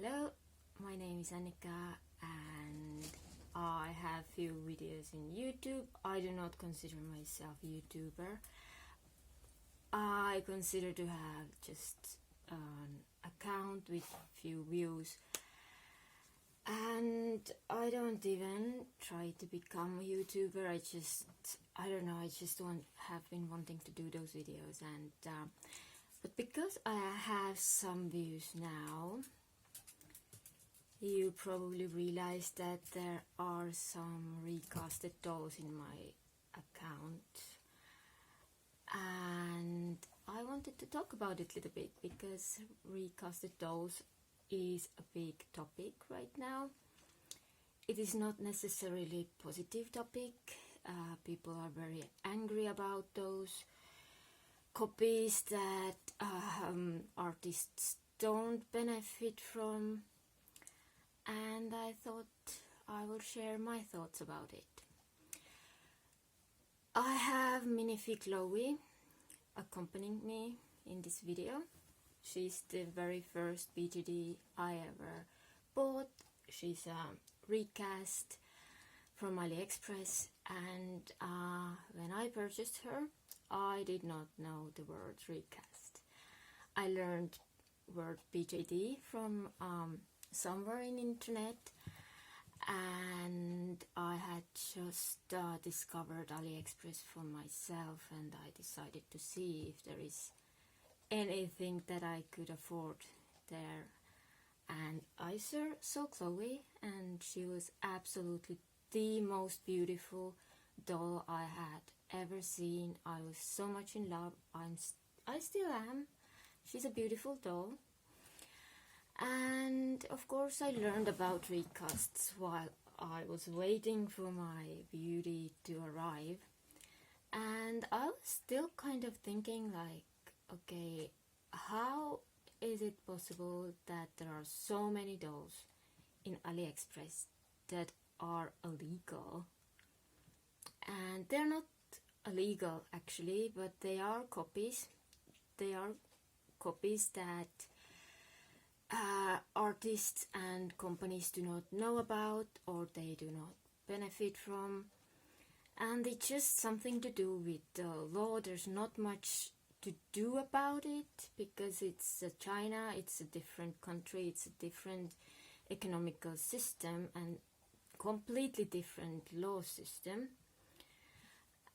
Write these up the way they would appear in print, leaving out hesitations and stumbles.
Hello, my name is Annika and I have few videos in YouTube. I do not consider myself a YouTuber. I consider to have just an account with few views, and I don't even try to become a YouTuber. I don't know, I just have been wanting to do those videos, and but because I have some views now, you probably realize that there are some recasted dolls in my account, and I wanted to talk about it a little bit because recasted dolls is a big topic right now. It is not necessarily a positive topic. People are very angry about those copies that artists don't benefit from, and I thought I will share my thoughts about it. I have Minifig Chloe accompanying me in this video. She's the very first BJD I ever bought. She's a recast from AliExpress, and when I purchased her, I did not know the word recast. I learned word BJD from somewhere in internet, and I had just discovered AliExpress for myself, and I decided to see if there is anything that I could afford there, and I saw Chloe, and she was absolutely the most beautiful doll I had ever seen. I was so much in love. I still am. She's a beautiful doll. And of course I learned about recasts while I was waiting for my beauty to arrive, and I was still kind of thinking like, okay, how is it possible that there are so many dolls in AliExpress that are illegal? And they're not illegal actually, but they are copies. They are copies that artists and companies do not know about, or they do not benefit from, and it's just something to do with the law. There's not much to do about it because it's China, it's a different country, it's a different economical system and completely different law system.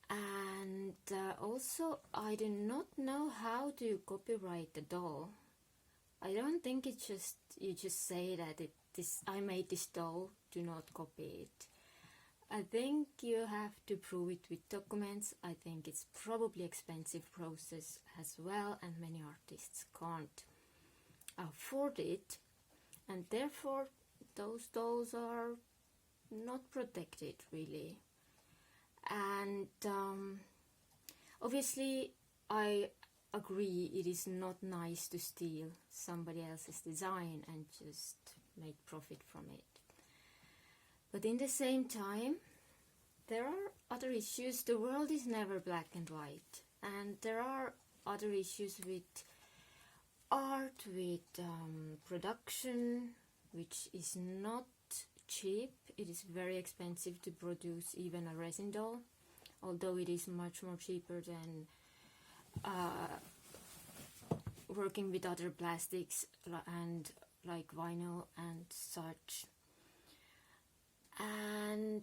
And also I do not know how to copyright the doll. I don't think it's just you just say that I made this doll, do not copy it. I think you have to prove it with documents. I think it's probably expensive process as well, and many artists can't afford it, and therefore those dolls are not protected really. And obviously I agree it is not nice to steal somebody else's design and just make profit from it, but in the same time there are other issues. The world is never black and white, and there are other issues with art, with production, which is not cheap. It is very expensive to produce even a resin doll, although it is much more cheaper than working with other plastics and like vinyl and such. And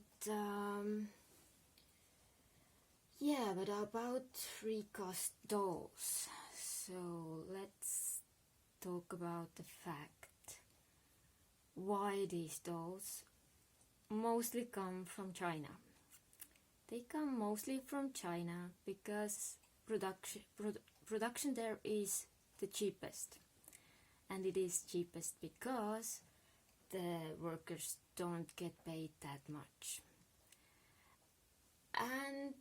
yeah, but about recast dolls, so let's talk about the fact why these dolls mostly come from China. They come mostly from China because production there is the cheapest, and it is cheapest because the workers don't get paid that much, and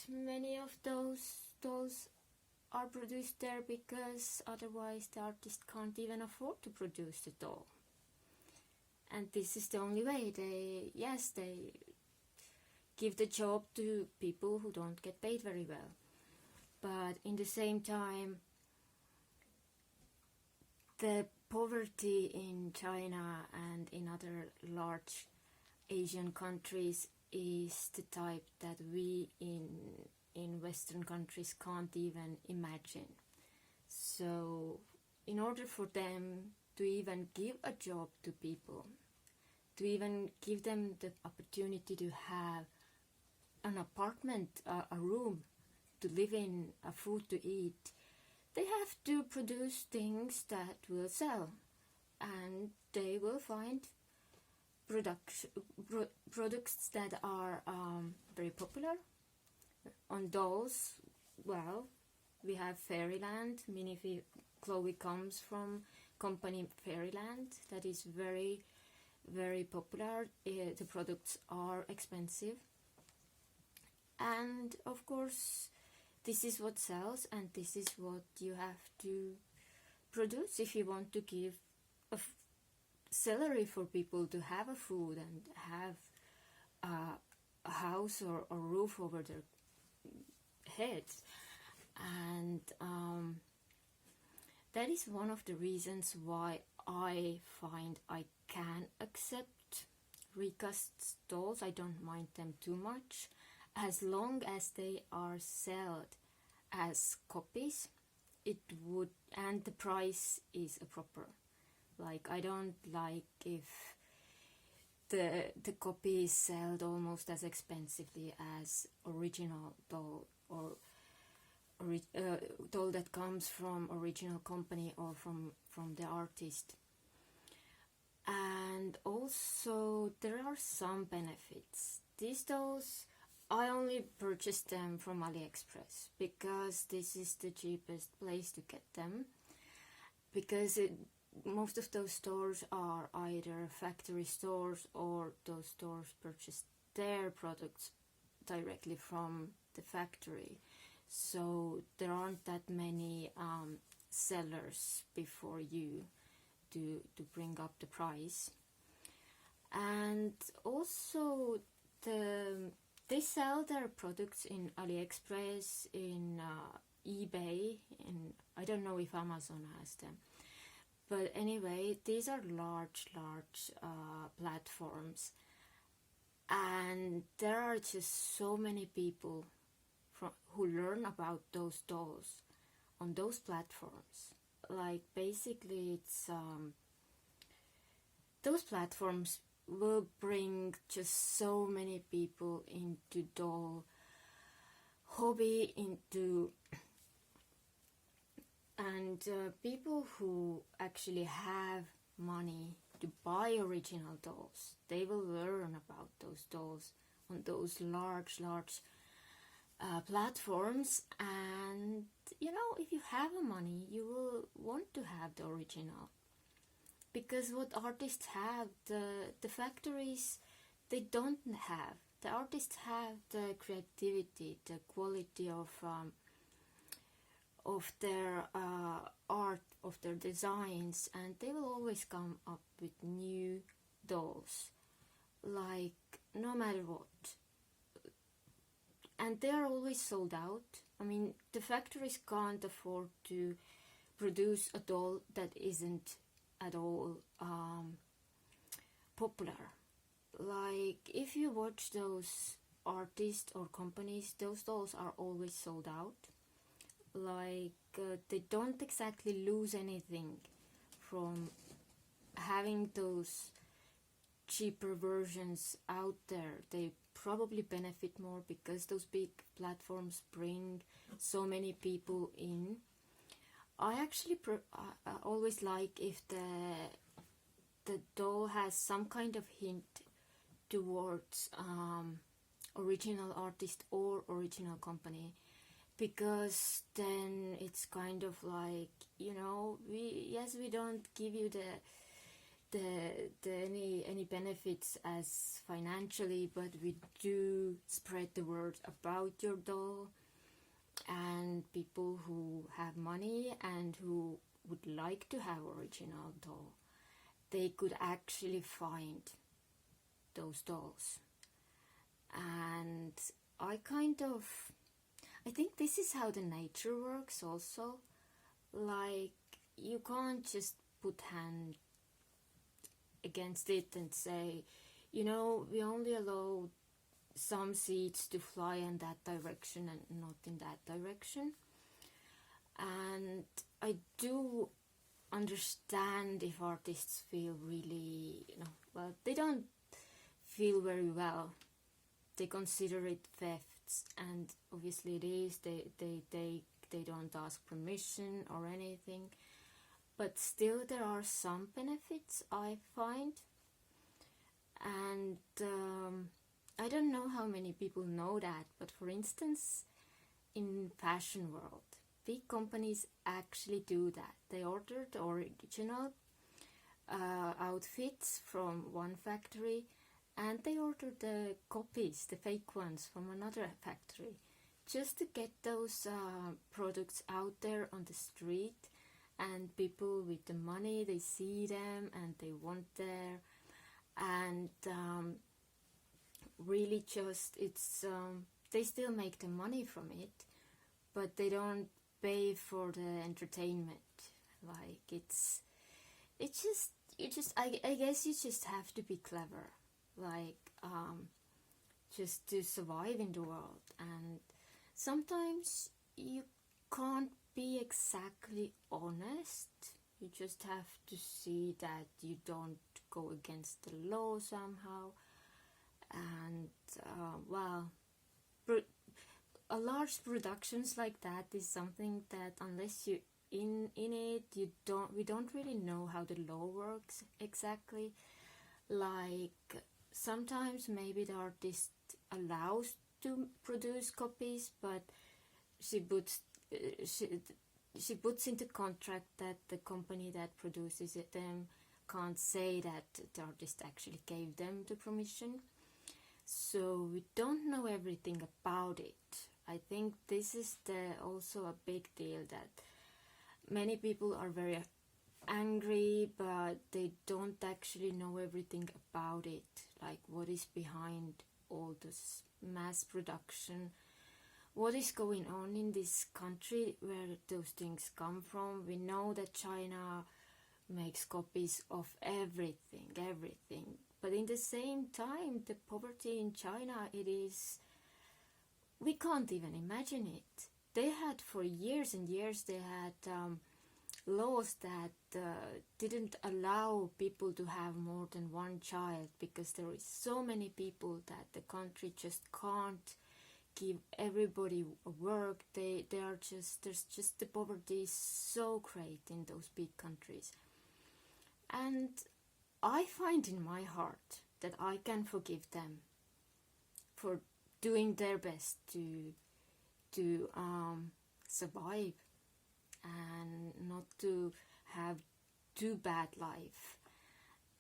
many of those dolls are produced there because otherwise the artist can't even afford to produce the doll, and this is the only way. They give the job to people who don't get paid very well, but in the same time the poverty in China and in other large Asian countries is the type that we in Western countries can't even imagine. So in order for them to even give a job to people, to even give them the opportunity to have an apartment, a room to live in, a food to eat, they have to produce things that will sell, and they will find products that are very popular. On dolls, well, we have Fairyland. Chloe comes from company Fairyland that is very, very popular. The products are expensive, and of course this is what sells, and this is what you have to produce if you want to give a salary for people to have a food and have a house or a roof over their heads. And that is one of the reasons why I find I can accept recast dolls. I don't mind them too much, as long as they are sold as copies. It would, and the price is a proper. Like, I don't like if the copy is sold almost as expensively as original doll, or doll that comes from original company or from the artist. And also there are some benefits. These dolls, I only purchased them from AliExpress because this is the cheapest place to get them, because most of those stores are either factory stores, or those stores purchase their products directly from the factory. So there aren't that many sellers before you to bring up the price. And also they sell their products in AliExpress, in eBay, and I don't know if Amazon has them. But anyway, these are large platforms, and there are just so many people who learn about those dolls on those platforms. Like, basically it's those platforms will bring just so many people into doll hobby, and people who actually have money to buy original dolls, they will learn about those dolls on those large platforms. And you know, if you have money, you will want to have the original, because what artists have, the factories, they don't have. The artists have the creativity, the quality of their art, of their designs, and they will always come up with new dolls, like, no matter what. And they are always sold out. I mean, the factories can't afford to produce a doll that isn't at all popular. Like, if you watch those artists or companies, those dolls are always sold out. Like, they don't exactly lose anything from having those cheaper versions out there. They probably benefit more because those big platforms bring so many people in. I actually always like if the doll has some kind of hint towards original artist or original company, because then it's kind of like, you know, we don't give you any benefits as financially, but we do spread the word about your doll, and people who have money and who would like to have original doll, they could actually find those dolls. And I think this is how the nature works also. Like, you can't just put hand against it and say, you know, we only allow some seeds to fly in that direction and not in that direction. And I do understand if artists feel really, you know, well, they don't feel very well. They consider it thefts, and obviously it is. They don't ask permission or anything, but still there are some benefits I find. And I don't know how many people know that, but for instance, in fashion world, big companies actually do that. They order the original outfits from one factory, and they order the copies, the fake ones, from another factory, just to get those products out there on the street, and people with the money, they see them and they want there, and really just it's they still make the money from it, but they don't pay for the entertainment. Like it's just you just I guess you just have to be clever, like just to survive in the world. And sometimes you can't be exactly honest. You just have to see that you don't go against the law somehow. And well, a large productions like that is something that unless you in it, we don't really know how the law works exactly. Like sometimes maybe the artist allows to produce copies, but she puts into contract that the company that produces them can't say that the artist actually gave them the permission. So we don't know everything about it. I think this is also a big deal, that many people are very angry, but they don't actually know everything about it, like what is behind all this mass production, what is going on in this country, where those things come from. We know that China makes copies of everything, but in the same time, the poverty in China, we can't even imagine it. They had for years and years, they had laws that didn't allow people to have more than one child, because there is so many people that the country just can't give everybody a work. There's just the poverty is so great in those big countries. And I find in my heart that I can forgive them for doing their best to survive and not to have too bad life.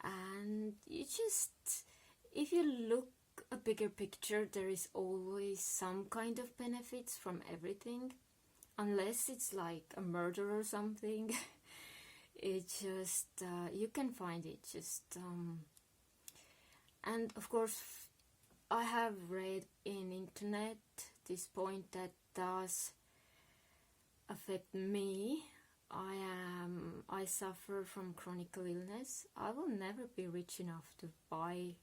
And if you look a bigger picture, there is always some kind of benefits from everything, unless it's like a murder or something. It just you can find it just and of course I have read in internet this point that does affect me. I suffer from chronic illness. I will never be rich enough to buy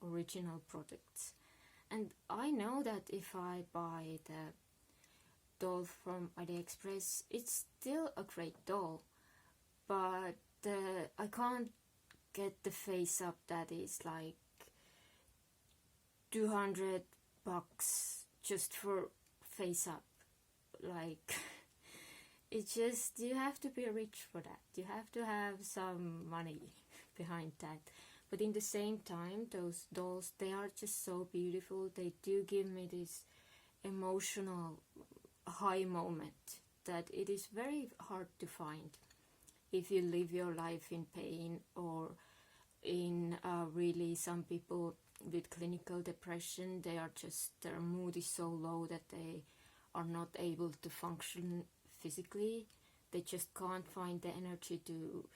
original products, and I know that if I buy the doll from AliExpress, it's still a great doll, but I can't get the face up that is like $200 just for face up. Like it's just, you have to be rich for that. You have to have some money behind that. But in the same time, those dolls, they are just so beautiful. They do give me this emotional high moment that it is very hard to find if you live your life in pain, or in really, some people with clinical depression, their mood is so low that they are not able to function physically. They just can't find the energy to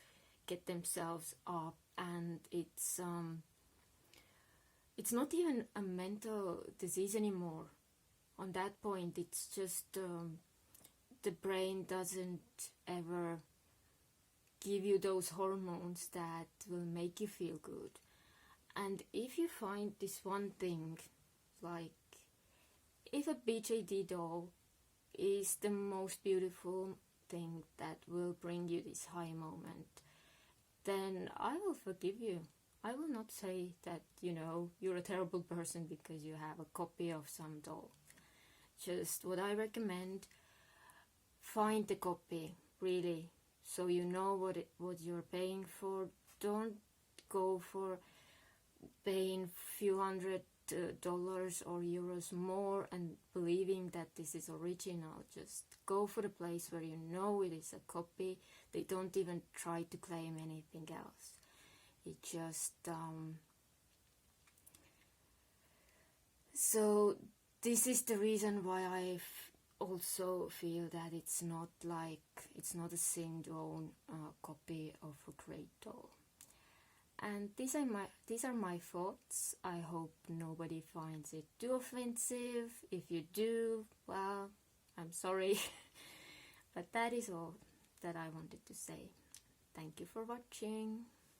get themselves up, and it's not even a mental disease anymore. On that point, it's just the brain doesn't ever give you those hormones that will make you feel good. And if you find this one thing, like if a BJD doll is the most beautiful thing that will bring you this high moment, then I will forgive you. I will not say that, you're a terrible person because you have a copy of some doll. Just what I recommend, find the copy, really, so you know what you're paying for. Don't go for paying few $100 or euros more and believing that this is original. Just go for the place where you know it is a copy. They don't even try to claim anything else. It just so this is the reason why I also feel that it's not a syndrome copy of a great doll. And these are my thoughts. I hope nobody finds it too offensive. If you do, well, I'm sorry. But that is all that I wanted to say. Thank you for watching.